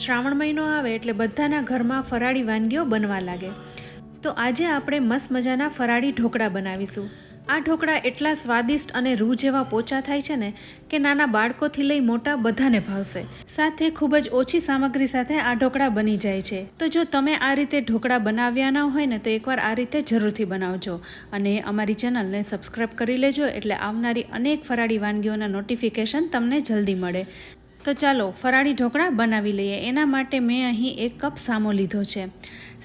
શ્રાવણ મહિનો આવે એટલે બધાના ઘરમાં ફરાળી વાનગીઓ બનવા લાગે. તો આજે આપણે મસ્ત મજાના ફરાળી ઢોકળા બનાવીશું. આ ઢોકળા એટલા સ્વાદિષ્ટ અને રૂ જેવા પોચા થાય છે ને કે નાના બાળકોથી લઈ મોટા બધાને ભાવશે. સાથે ખૂબ જ ઓછી સામગ્રી સાથે આ ઢોકળા બની જાય છે. તો જો તમે આ રીતે ઢોકળા બનાવ્યા ન હોય ને તો એકવાર આ રીતે જરૂરથી બનાવજો અને અમારી ચેનલને સબસ્ક્રાઈબ કરી લેજો એટલે આવનારી અનેક ફરાળી વાનગીઓના નોટિફિકેશન તમને જલ્દી મળે. તો ચાલો ફરાળી ઢોકળા બનાવી લઈએ. એના માટે મેં અહીં 1 કપ સામો લીધો છે.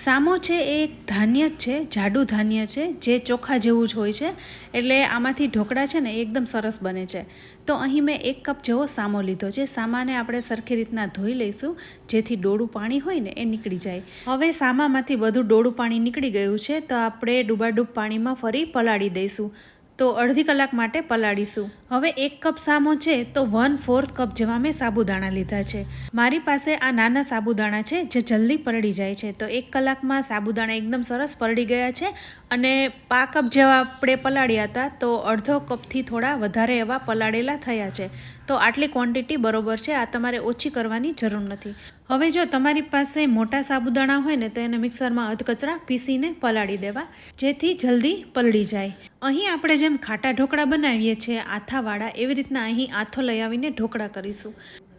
સામો છે એ એક ધાન્ય જ છે, જાડું ધાન્ય છે જે ચોખા જેવું જ હોય છે, એટલે આમાંથી ઢોકળા છે ને એકદમ સરસ બને છે. તો અહીં મેં 1 કપ જેવો સામો લીધો છે. સામાને આપણે સરખી રીતના ધોઈ લઈશું જેથી ડોળું પાણી હોય ને એ નીકળી જાય. હવે સામામાંથી બધું ડોળું પાણી નીકળી ગયું છે તો આપણે ડૂબાડૂબ પાણીમાં ફરી પલાળી દઈશું. તો અડધી કલાક માટે પલાળીશું. હવે 1 કપ સામો છે તો 1/4 કપ જેવા મેં સાબુદાણા લીધા છે. મારી પાસે આ નાના સાબુદાણા છે જે જલ્દી પલળી જાય છે. તો 1 કલાકમાં સાબુદાણા એકદમ સરસ પલળી ગયા છે અને 5 કપ જેવા આપણે પલાળ્યા હતા તો અડધો કપથી થોડા વધારે એવા પલાળેલા થયા છે. તો આટલી ક્વોન્ટિટી બરોબર છે. આ તમારે ઓછી કરવાની જરૂર નથી. હવે જો તમારી પાસે મોટા સાબુદાણા હોય ને તો એને મિક્સરમાં અધકચરા પીસીને પલાળી દેવા જેથી જલ્દી પલળી જાય. અહીં આપણે જેમ ખાટા ઢોકળા બનાવીએ છીએ આથાવાળા, એવી રીતના અહીં આથો લઈ આવીને ઢોકળા કરીશું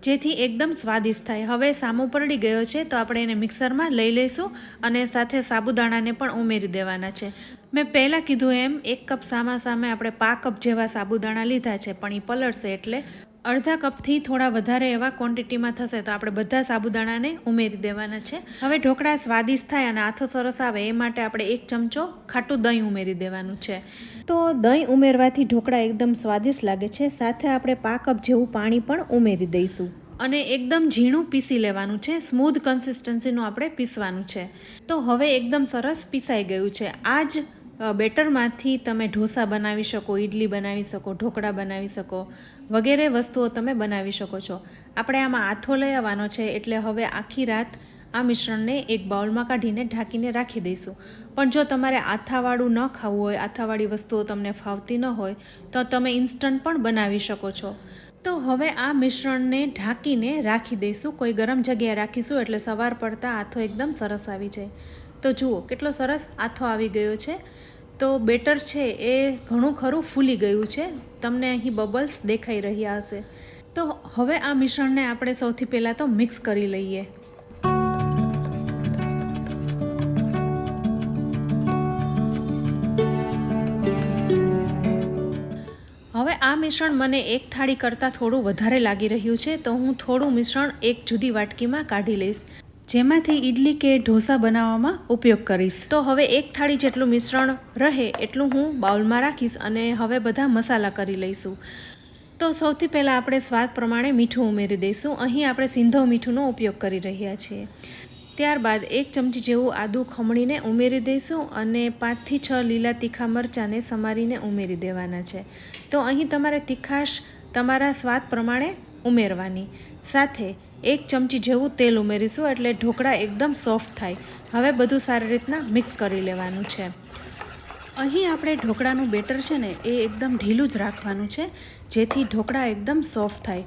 જેથી એકદમ સ્વાદિષ્ટ થાય. હવે સામો પલળી ગયો છે તો આપણે એને મિક્સરમાં લઈ લઈશું અને સાથે સાબુદાણાને પણ ઉમેરી દેવાના છે. મેં પહેલાં કીધું એમ 1 કપ સામા સામે આપણે 5 કપ જેવા સાબુદાણા લીધા છે, પણ એ પલળશે એટલે અડધા કપથી થોડા વધારે એવા ક્વોન્ટિટીમાં થશે તો આપણે બધા સાબુદાણાને ઉમેરી દેવાના છે. હવે ઢોકળા સ્વાદિષ્ટ થાય અને આથો સરસ આવે એ માટે આપણે 1 ચમચો ખાટું દહીં ઉમેરી દેવાનું છે. તો દહીં ઉમેરવાથી ઢોકળા એકદમ સ્વાદિષ્ટ લાગે છે. સાથે આપણે 5 કપ જેવું પાણી પણ ઉમેરી દઈશું અને એકદમ ઝીણું પીસી લેવાનું છે. સ્મૂધ કન્સિસ્ટન્સીનું આપણે પીસવાનું છે. તો હવે એકદમ સરસ પીસાઈ ગયું છે. આ જ બેટરમાંથી તમે ઢોસા બનાવી શકો, ઇડલી બનાવી શકો, ઢોકળા બનાવી શકો, વગેરે વસ્તુઓ તમે બનાવી શકો છો. આપણે આમાં આથો લઈ આવવાનો છે એટલે હવે આખી રાત આ મિશ્રણને એક બાઉલમાં કાઢીને ઢાંકીને રાખી દઈશું. પણ જો તમારે આથાવાળું ન ખાવું હોય, આથાવાળી વસ્તુઓ તમને ફાવતી ન હોય તો તમે ઇન્સ્ટન્ટ પણ બનાવી શકો છો. તો હવે આ મિશ્રણને ઢાંકીને રાખી દઈશું. કોઈ ગરમ જગ્યાએ રાખીશું એટલે સવાર પડતા આથો એકદમ સરસ આવી જાય. તો જુઓ કેટલો સરસ આથો આવી ગયો છે. તો બેટર છે એ ઘણું ખરું ફૂલી ગયું છે. તમને અહીં બબલ્સ દેખાઈ રહ્યા હશે. તો હવે આ મિશ્રણને આપણે સૌથી પહેલાં તો મિક્સ કરી લઈએ. હવે આ મિશ્રણ મને એક થાળી કરતાં થોડું વધારે લાગી રહ્યું છે તો હું થોડું મિશ્રણ એક જુદી વાટકીમાં કાઢી લઈશ જેમાંથી ઇડલી કે ઢોસા બનાવવામાં ઉપયોગ કરીશ. તો હવે 1 થાળી જેટલું મિશ્રણ રહે એટલું હું બાઉલમાં રાખીશ અને હવે બધા મસાલા કરી લઈશું. તો સૌથી પહેલાં આપણે સ્વાદ પ્રમાણે મીઠું ઉમેરી દઈશું. અહીં આપણે સિંધવ મીઠુંનો ઉપયોગ કરી રહ્યા છીએ. ત્યારબાદ 1 ચમચી જેવું આદું ખમણીને ઉમેરી દઈશું અને 5 થી 6 લીલા તીખા મરચાંને સમારીને ઉમેરી દેવાના છે. તો અહીં તમારે તીખાશ તમારા સ્વાદ પ્રમાણે ઉમેરવાની. સાથે 1 ચમચી જેવું તેલ ઉમેરીશું એટલે ઢોકળા એકદમ સોફ્ટ થાય. હવે બધું સારી રીતના મિક્સ કરી લેવાનું છે. અહીં આપણે ઢોકળાનું બેટર છે ને એ એકદમ ઢીલું જ રાખવાનું છે જેથી ઢોકળા એકદમ સોફ્ટ થાય.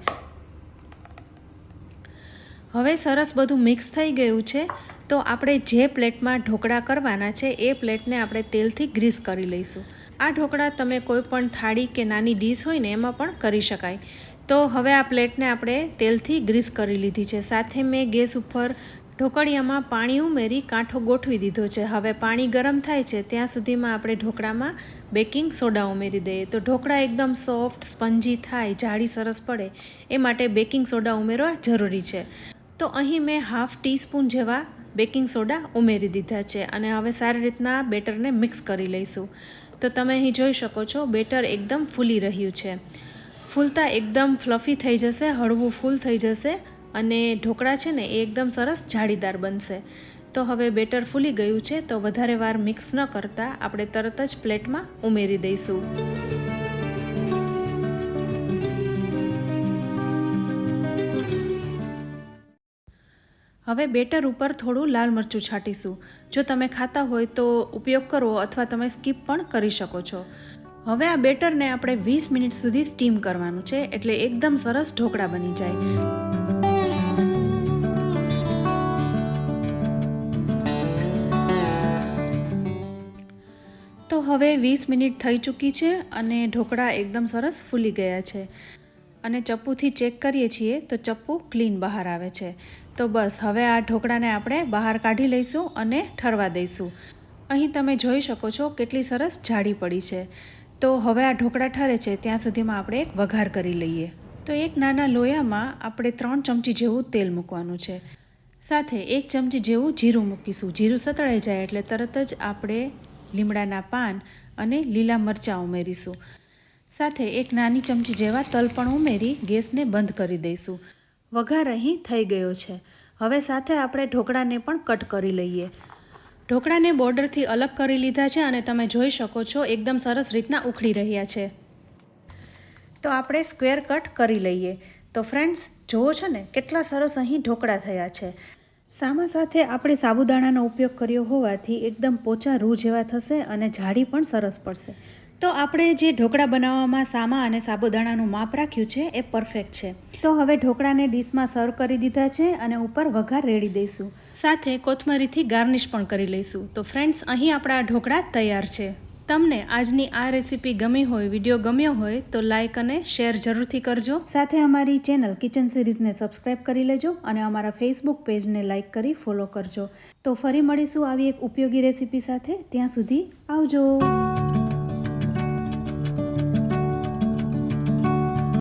હવે સરસ બધું મિક્સ થઈ ગયું છે તો આપણે જે પ્લેટમાં ઢોકળા કરવાના છે એ પ્લેટને આપણે તેલથી ગ્રીસ કરી લઈશું. આ ઢોકળા તમે કોઈ પણ થાળી કે નાની ડીશ હોય ને એમાં પણ કરી શકાય. તો હવે આ પ્લેટને આપણે તેલથી ગ્રીસ કરી લીધી છે. સાથે મેં ગેસ ઉપર ઢોકળિયામાં પાણી ઉમેરી કાંઠો ગોઠવી દીધો છે. હવે પાણી ગરમ થાય છે ત્યાં સુધીમાં આપણે ઢોકળામાં બેકિંગ સોડા ઉમેરી દઈએ. તો ઢોકળા એકદમ સોફ્ટ સ્પંજી થાય, જાળી સરસ પડે એ માટે બેકિંગ સોડા ઉમેરવા જરૂરી છે. તો અહીં મેં 1/2 ટીસ્પૂન જેવા બેકિંગ સોડા ઉમેરી દીધા છે અને હવે સારી રીતના બેટરને મિક્સ કરી લઈશું. તો તમે અહીં જોઈ શકો છો બેટર એકદમ ફૂલી રહ્યું છે. ફૂલતા એકદમ ફ્લફી થઈ જશે, હળવું ફૂલ થઈ જશે અને ઢોકળા છે ને એ એકદમ સરસ જાળીદાર બનશે. તો હવે બેટર ફૂલી ગયું છે તો વધારે વાર મિક્સ ન કરતાં આપણે તરત જ પ્લેટમાં ઉમેરી દઈશું. હવે બેટર ઉપર થોડું લાલ મરચું છાંટીશું. જો તમે ખાતા હોય તો ઉપયોગ કરો અથવા તમે સ્કીપ પણ કરી શકો છો. હવે આ બેટરને આપણે 20 મિનિટ સુધી સ્ટીમ કરવાનું છે એટલે એકદમ સરસ ઢોકળા બની જાય. હવે 20 મિનિટ થઈ ચૂકી છે અને ઢોકળા એકદમ સરસ ફૂલી ગયા છે અને ચપ્પુથી ચેક કરીએ છીએ તો ચપ્પુ ક્લીન બહાર આવે છે. તો બસ હવે આ ઢોકળાને આપણે બહાર કાઢી લઈશું અને ઠરવા દઈશું. અહીં તમે જોઈ શકો છો કેટલી સરસ જાડી પડી છે. તો હવે આ ઢોકળા ઠરે છે ત્યાં સુધીમાં આપણે એક વઘાર કરી લઈએ. તો એક નાના લોયામાં આપણે 3 ચમચી જેવું તેલ મૂકવાનું છે. સાથે 1 ચમચી જેવું જીરું મૂકીશું. જીરું સતળાઈ જાય એટલે તરત જ આપણે લીમડાના પાન અને લીલા મરચાં ઉમેરીશું. સાથે 1 નાની ચમચી જેવા તલ પણ ઉમેરી ગેસને બંધ કરી દઈશું. વઘાર અહીં થઈ ગયો છે. હવે સાથે આપણે ઢોકળાને પણ કટ કરી લઈએ. ઢોકળાને બોર્ડરથી અલગ કરી લીધા છે અને તમે જોઈ શકો છો એકદમ સરસ રીતના ઉખડી રહ્યા છે. તો આપણે સ્ક્વેર કટ કરી લઈએ. તો ફ્રેન્ડ્સ જુઓ છો ને કેટલા સરસ અહીં ઢોકળા થયા છે. સામા સાથે આપણે સાબુદાણાનો ઉપયોગ કર્યો હોવાથી એકદમ પોચા રૂ જેવા થશે અને જાડી પણ સરસ પડશે. તો આપણે જે ઢોકળા બનાવવામાં સામા અને સાબુદાણાનું માપ રાખ્યું છે એ પરફેક્ટ છે. તો હવે ઢોકળાને ડીશમાં સર્વ કરી દીધા છે અને ઉપર વઘાર રેડી દઈશું. સાથે કોથમરીથી ગાર્નિશ પણ કરી લઈશું. તો ફ્રેન્ડ્સ અહીં આપણા ઢોકળા તૈયાર છે. તમને આજની આ રેસીપી ગમી હોય, વિડીયો ગમ્યો હોય તો લાઇક અને શેર જરૂરથી કરજો. સાથે અમારી ચેનલ કિચન સિરીઝને સબસ્ક્રાઈબ કરી લેજો અને અમારા ફેસબુક પેજને લાઇક કરી ફોલો કરજો. તો ફરી મળીશું આવી એક ઉપયોગી રેસીપી સાથે. ત્યાં સુધી આવજો.